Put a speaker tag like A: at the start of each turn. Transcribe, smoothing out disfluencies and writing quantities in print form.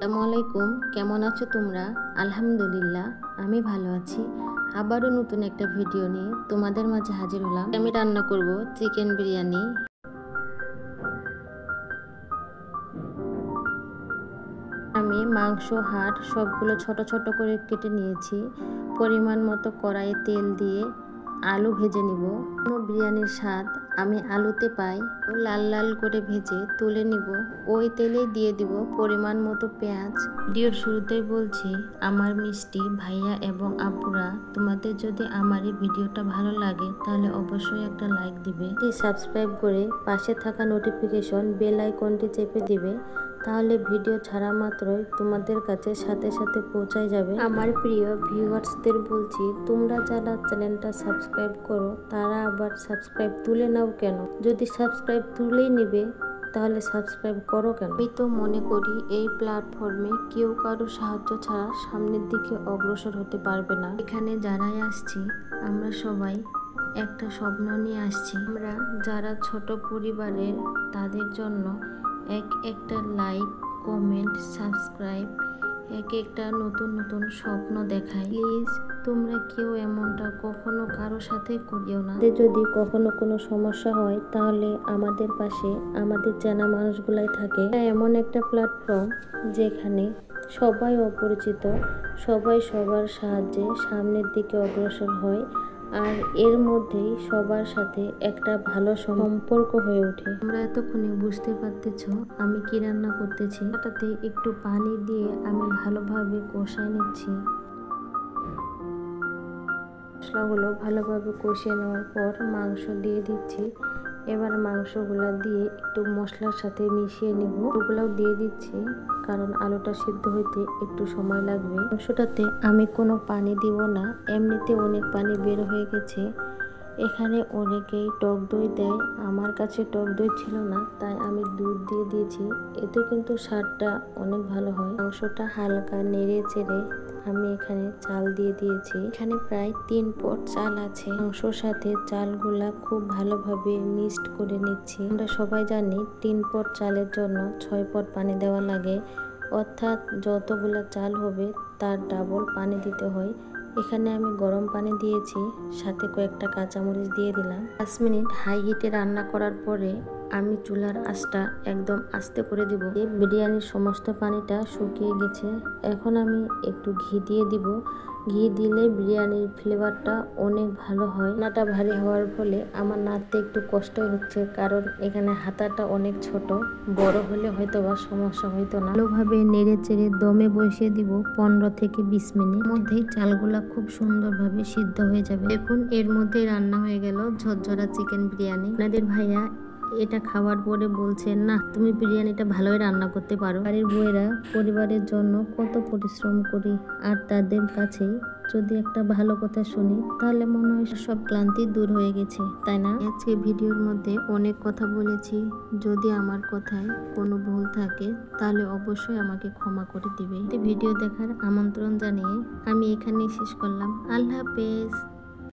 A: আসসালামু আলাইকুম, কেমন আছো তোমরা? আলহামদুলিল্লাহ আমি ভালো আছি। আবারও নতুন একটা ভিডিও নিয়ে তোমাদের মাঝে হাজির হলাম। আমি রান্না করব চিকেন বিরিয়ানি। আমি মাংস হাড় সবগুলো ছোট ছোট করে কেটে নিয়েছি। পরিমাণ মতো কড়াইয়ে তেল দিয়ে আলু ভেজে নিব। বিরিয়ানির স্বাদ আমি আলুতে পাই। লাল লাল করে ভেজে তুলে নিব। ওই তেলেই দিয়ে দিব পরিমাণ মতো পেঁয়াজ। ভিডিওর শুরুতেই বলছি, আমার মিষ্টি ভাইয়া এবং আপুরা, তোমাদের যদি আমার এই ভিডিওটা ভালো লাগে তাহলে অবশ্যই একটা লাইক দিবে, সাবস্ক্রাইব করে পাশে থাকা নোটিফিকেশন বেল আইকনটি চেপে দিবে। তাহলে ভিডিও ছাড়া মাত্রই তোমাদের কাছে সাথে সাথে পৌঁছায় যাবে। আমার প্রিয় ভিউয়ার্সদের বলছি, তোমরা যারা চ্যানেলটা সাবস্ক্রাইব করো তারা আবার সাবস্ক্রাইব তুলে নাও কেন? যদি সাবস্ক্রাইব তুলেই নিবে তাহলে সাবস্ক্রাইব করো কেন? আমি তো মনে করি এই প্ল্যাটফর্মে কেউ কারো সাহায্য ছাড়া সামনের দিকে অগ্রসর হতে পারবে না। এখানে যারাই আসছি আমরা সবাই একটা স্বপ্ন নিয়ে আসছি। আমরা যারা ছোট পরিবারের তাদের জন্য একটা লাইক, কমেন্ট, সাবস্ক্রাইব, একটা নতুন নতুন স্বপ্ন দেখাই। প্লিজ তোমরা কেউ এমনটা কখনো কারো সাথে করিও না। যদি কখনো কোনো সমস্যা হয় তাহলে আমাদের পাশে আমাদের চেনা মানুষগুলাই থাকে। এমন একটা প্ল্যাটফর্ম যেখানে সবাই অপরিচিত, সবাই সবার সাহায্যে সামনের দিকে অগ্রসর হয়, আর এর মধ্যেই সবার সাথে একটা ভালো সম্পর্ক হয়ে ওঠে। আমরা এতক্ষণে বুঝতে পারতেছ আমি কি রান্না করতেছি। এটাতে একটু পানি দিয়ে আমি ভালোভাবে কষায় নিচ্ছি। মশলাগুলো ভালোভাবে কষিয়ে নেওয়ার পর মাংস দিয়ে দিচ্ছি। এবার মাংসগুলো দিয়ে একটু মশলার সাথে মিশিয়ে নিব। ওগুলোও দিয়ে দিচ্ছি কারণ আলুটা সিদ্ধ হইতে একটু সময় লাগবে। মাংসটাতে আমি কোনো পানি দিব না, এমনিতে অনেক পানি বের হয়ে গেছে। এখানে অনেকেই টক দই দেয়, আমার কাছে টক দই ছিল না তাই আমি দুধ দিয়ে দিয়েছি। এতে কিন্তু স্বাদটা অনেক ভালো হয়। মাংসটা হালকা নেড়ে চেড়ে আমি এখানে চাল দিয়ে দিয়েছি। এখানে প্রায় 3 পট চাল আছে। মাংসর সাথে চালগুলা খুব ভালোভাবে মিক্সড করে নিচ্ছি। আমরা সবাই জানি 3 পট চালের জন্য 6 পট পানি দেওয়া লাগে, অর্থাৎ যতগুলা চাল হবে তার ডাবল পানি দিতে হয়। এখানে আমি গরম পানি দিয়েছি, সাথে কয়েকটা কাঁচামরিচ দিয়ে দিলাম। 5 মিনিট হাই হিটে রান্না করার পরে আমি চুলার আঁচটা একদম আস্তে করে দিব। বিরিয়ানির সমস্ত পানিটা শুকিয়ে গেছে। এখন আমি একটু ঘি দিয়ে দিব। ঘি দিলে বিরিয়ানির ফ্লেভারটা অনেক ভালো হয়। রান্নাটা ভারী হওয়ার ফলে আমার নাড়তে একটু কষ্টই হচ্ছে, কারণ এখানে হাতাটা অনেক ছোট। বড় হলে হয়তো বা সমস্যা হইতো না। ভালোভাবে নেড়ে চেড়ে দমে বসিয়ে দিব 15 থেকে 20 মিনিট। মধ্যেই চালগুলা খুব সুন্দরভাবে সিদ্ধ হয়ে যাবে। দেখুন এর মধ্যে রান্না হয়ে গেল ঝরঝরা চিকেন বিরিয়ানি। আপনাদের ভাইয়া এটা খাওয়ার পরে বলছেন, না তুমি বিরিয়ানিটা ভালোই রান্না করতে পারো। বাড়ির বউয়েরা পরিবারের জন্য কত পরিশ্রম করি, আর তাদের কাছে যদি একটা ভালো কথা শুনি তাহলে মনে হয় সব ক্লান্তি দূর হয়ে গেছে, তাই না? আজকে ভিডিওর মধ্যে অনেক কথা বলেছি, যদি আমার কথায় কোনো ভুল থাকে তাহলে অবশ্যই আমাকে ক্ষমা করে দিবে। ভিডিও দেখার আমন্ত্রণ জানিয়ে আমি এখানেই শেষ করলাম। আল্লাহ হাফেজ।